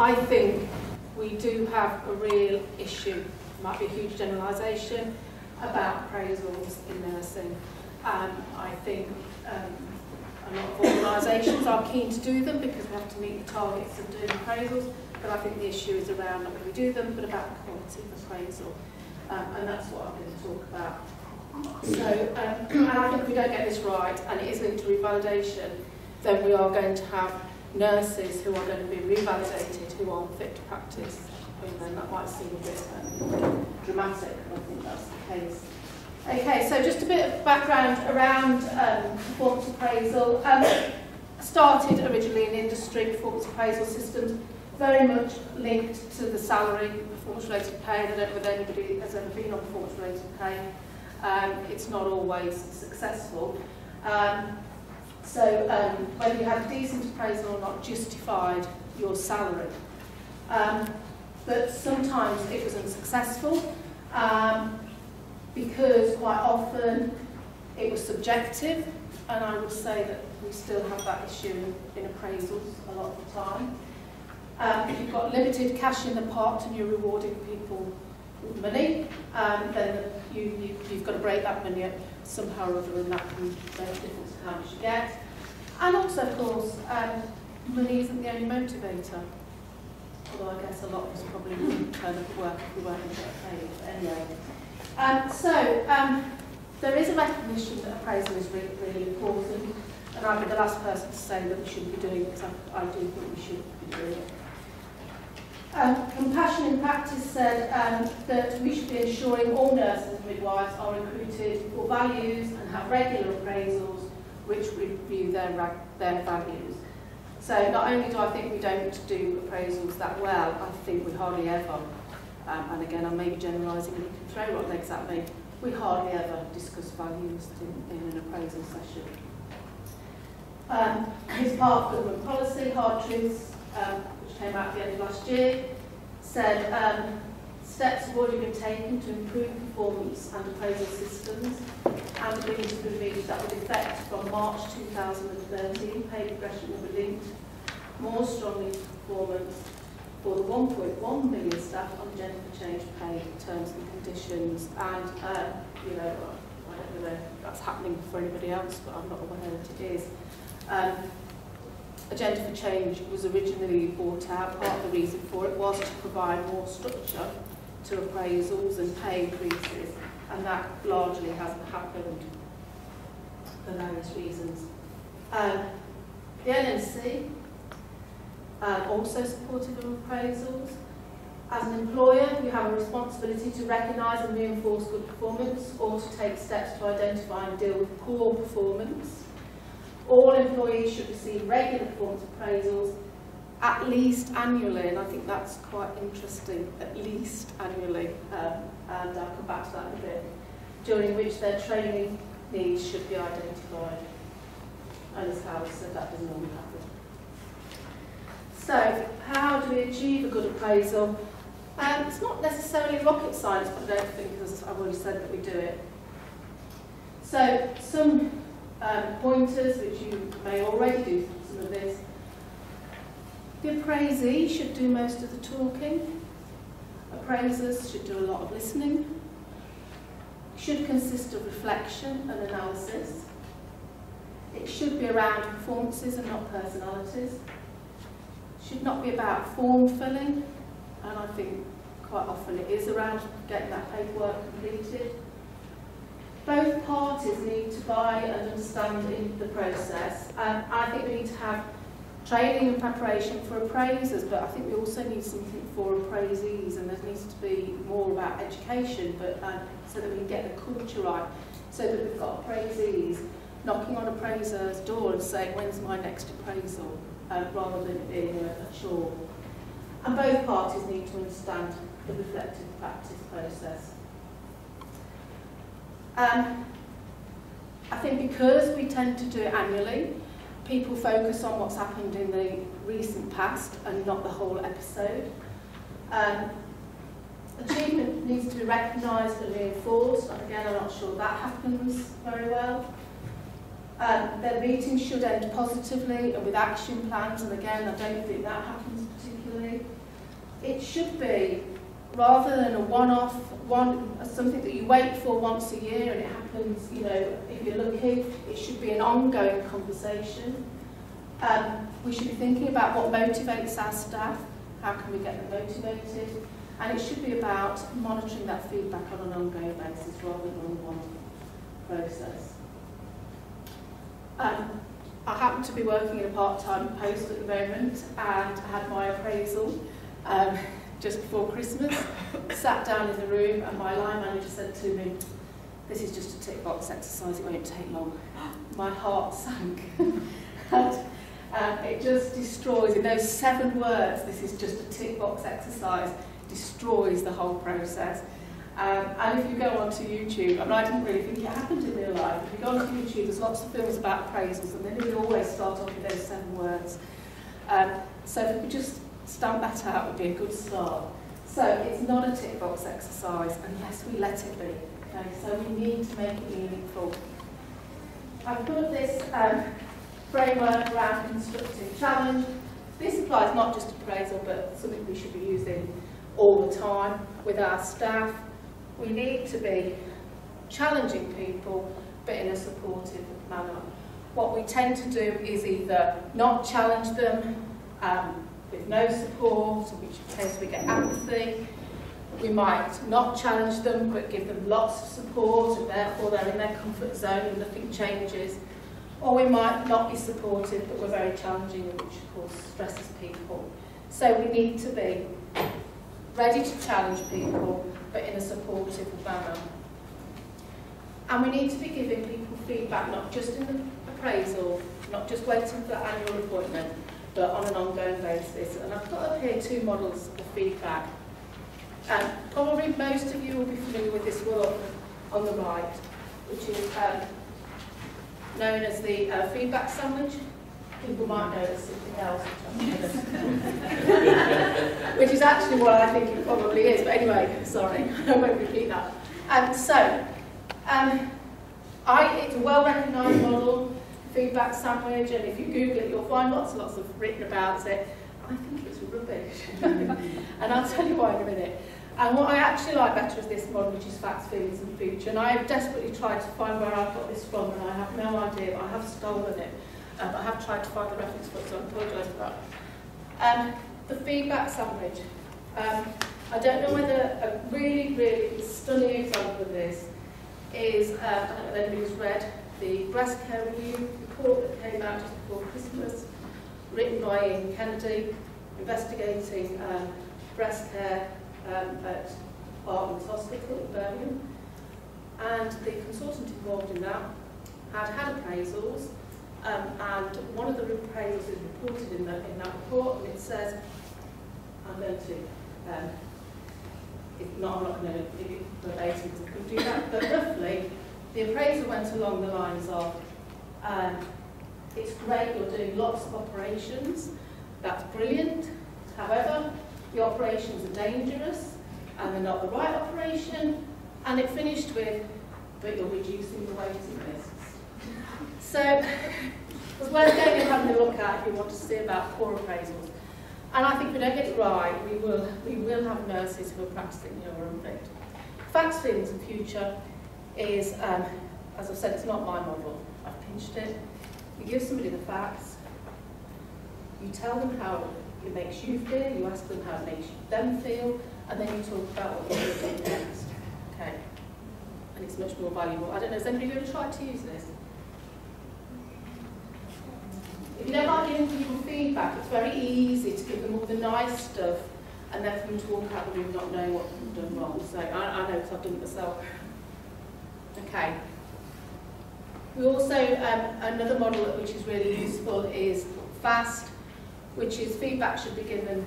I think we do have a real issue, might be a huge generalisation, about appraisals in nursing. I think a lot of organisations are keen to do them because we have to meet the targets of doing appraisals, but I think the issue is around not whether we do them, but about the quality of appraisal. And that's what I'm going to talk about. So, and I think if we don't get this right, and it is linked to revalidation, then we are going to have nurses who are going to be revalidated who aren't fit to practice. And then that might seem a bit dramatic, but I think that's the case. Okay, so just a bit of background around performance appraisal. Started originally in industry, performance appraisal systems, very much linked to the salary, performance-related pay. I don't know whether anybody has ever been on performance-related pay. It's not always successful. So whether you had a decent appraisal or not justified your salary. But sometimes it was unsuccessful because quite often it was subjective, and I would say that we still have that issue in appraisals a lot of the time. If you've got limited cash in the pot and you're rewarding people with money, then you've got to break that money up somehow or other, and that can make a difference in how much you get. And also, of course, money isn't the only motivator. Although I guess a lot of us probably wouldn't turn up at work if we weren't going to get paid. But anyway, there is a recognition that appraisal is really, really important, and I'd be the last person to say that we shouldn't be doing it, because I do think we should be doing it. Compassion in Practice said that we should be ensuring all nurses and midwives are recruited for values and have regular appraisals which review their values. So not only do I think we don't do appraisals that well, I think we hardly ever, and again I may be generalising and you can throw what legs at me, we hardly ever discuss values in an appraisal session. His part of government policy, Hard Truths, which came out at the end of last year, said steps have already been taken to improve performance and appraisal systems, and the means to release that with effect from March 2013. Pay progression will be linked more strongly to performance for the 1.1 million staff on agenda for change pay terms and conditions. And you know, I don't know whether that's happening for anybody else, but I'm not aware that it is. Agenda for Change was originally brought out. Part of the reason for it was to provide more structure to appraisals and pay increases, and that largely hasn't happened for various reasons. The NMC also supportive of appraisals. As an employer, you have a responsibility to recognise and reinforce good performance, or to take steps to identify and deal with poor performance. All employees should receive regular performance appraisals, at least annually, and I think that's quite interesting, at least annually, and I'll come back to that in a bit, during which their training needs should be identified. And as Howard said, that doesn't normally happen. So, how do we achieve a good appraisal? It's not necessarily rocket science, but I don't think, because I've already said that we do it. So, some pointers, which you may already do some of this. The appraisee should do most of the talking. Appraisers should do a lot of listening. Should consist of reflection and analysis. It should be around performances and not personalities. Should not be about form filling, and I think quite often it is around getting that paperwork completed. Both parties need to buy and understand in the process. I think we need to have training and preparation for appraisers, but I think we also need something for appraisees, and there needs to be more about education, but so that we can get the culture right, so that we've got appraisees knocking on appraisers' door and saying, when's my next appraisal, rather than it being a chore. And both parties need to understand the reflective practice process. I think because we tend to do it annually, people focus on what's happened in the recent past and not the whole episode. Achievement needs to be recognised and reinforced, and again I'm not sure that happens very well. Their meetings should end positively and with action plans, and again I don't think that happens particularly. it should be, rather than a one-off, something that you wait for once a year and it happens, you know, if you're lucky, it should be an ongoing conversation. We should be thinking about what motivates our staff, how can we get them motivated, and it should be about monitoring that feedback on an ongoing basis rather than on one process. I happen to be working in a part-time post at the moment, and I had my appraisal just before Christmas. Sat down in the room, and my line manager said to me, "This is just a tick box exercise, it won't take long." My heart sank. And it just destroys, in those 7 words, "This is just a tick box exercise," destroys the whole process. And if you go onto YouTube, I mean, I didn't really think it happened in real life. If you go onto YouTube, there's lots of films about appraisals, and they nearly always start off with those 7 words. So if we could just stamp that out, would be a good start. So it's not a tick box exercise, and yes, we let it be. Okay, so we need to make it meaningful. I've put this framework around constructive challenge. This applies not just to appraisal, but something we should be using all the time with our staff. We need to be challenging people, but in a supportive manner. What we tend to do is either not challenge them with no support, in which case we get apathy. We might not challenge them, but give them lots of support, and therefore they're in their comfort zone and nothing changes. Or we might not be supportive, but we're very challenging, which of course stresses people. So we need to be ready to challenge people, but in a supportive manner. And we need to be giving people feedback, not just in the appraisal, not just waiting for that annual appointment, but on an ongoing basis. And I've got up here 2 models of feedback. Probably most of you will be familiar with this one on the right, which is known as the feedback sandwich. People might know it's something else, which is actually what I think it probably is. But anyway, sorry, I won't repeat that. It's a well-recognised model, feedback sandwich, and if you Google it, you'll find lots and lots of written about it. I think it's rubbish, and I'll tell you why in a minute. And what I actually like better is this model, which is facts, feelings and future. And I have desperately tried to find where I've got this from, and I have no idea, but I have stolen it. I have tried to find the reference book, so I apologise for that. The feedback sandwich. I don't know whether a really, really stunning example of this is, I don't know if anybody's read the breast care review report that came out just before Christmas, written by Ian Kennedy, investigating breast care at Bartman's Hospital in Birmingham. And the consultant involved in that had appraisals, and one of the appraisals is reported in that report, and it says, I'm going to, I'm not going to give it verbatim because I couldn't do that, but roughly, the appraisal went along the lines of, it's great, you're doing lots of operations, that's brilliant, however, the operations are dangerous, and they're not the right operation, and it finished with, but you're reducing the waiting lists. So, it's worth going and having a look at if you want to see about poor appraisals. And I think if we don't get it right, we will have nurses who are practising who are unfit. Facts, feelings and future is, as I've said, it's not my model. I've pinched it. You give somebody the facts, you tell them how it makes you feel, you ask them how it makes them feel, and then you talk about what you're going to do next. Okay? And it's much more valuable. I don't know, has anybody ever tried to use this? If you don't like giving people feedback, it's very easy to give them all the nice stuff and then for them to walk out the room not knowing what you've done wrong. So I know because I've done it myself. Okay. We also, another model which is really useful is FAST, which is feedback should be given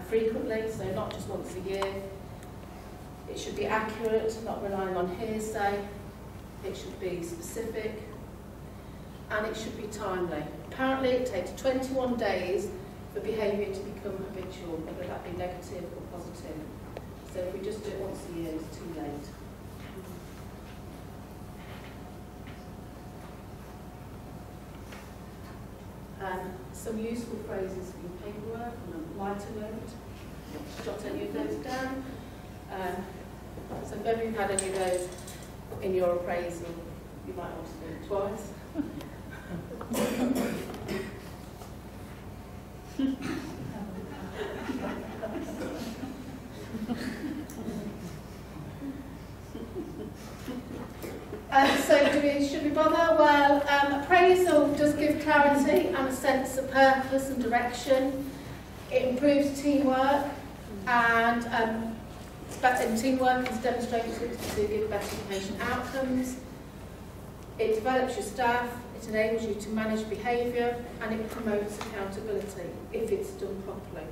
frequently, so not just once a year. It should be accurate, not relying on hearsay. It should be specific. And it should be timely. Apparently it takes 21 days for behaviour to become habitual, whether that be negative or positive. So if we just do it once a year, it's too late. Some useful phrases for your paperwork on a lighter note. jot any of those down. So if ever you've had any of those in your appraisal, you might want to do it twice. Should we bother? Well, appraisal does give clarity and a sense of purpose and direction. It improves teamwork, and teamwork is demonstrated to give better patient outcomes. It develops your staff, it enables you to manage behaviour, and it promotes accountability if it's done properly.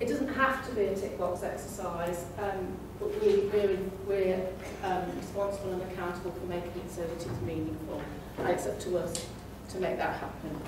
It doesn't have to be a tick box exercise, but we're responsible and accountable for making it so that it's meaningful. And it's up to us to make that happen.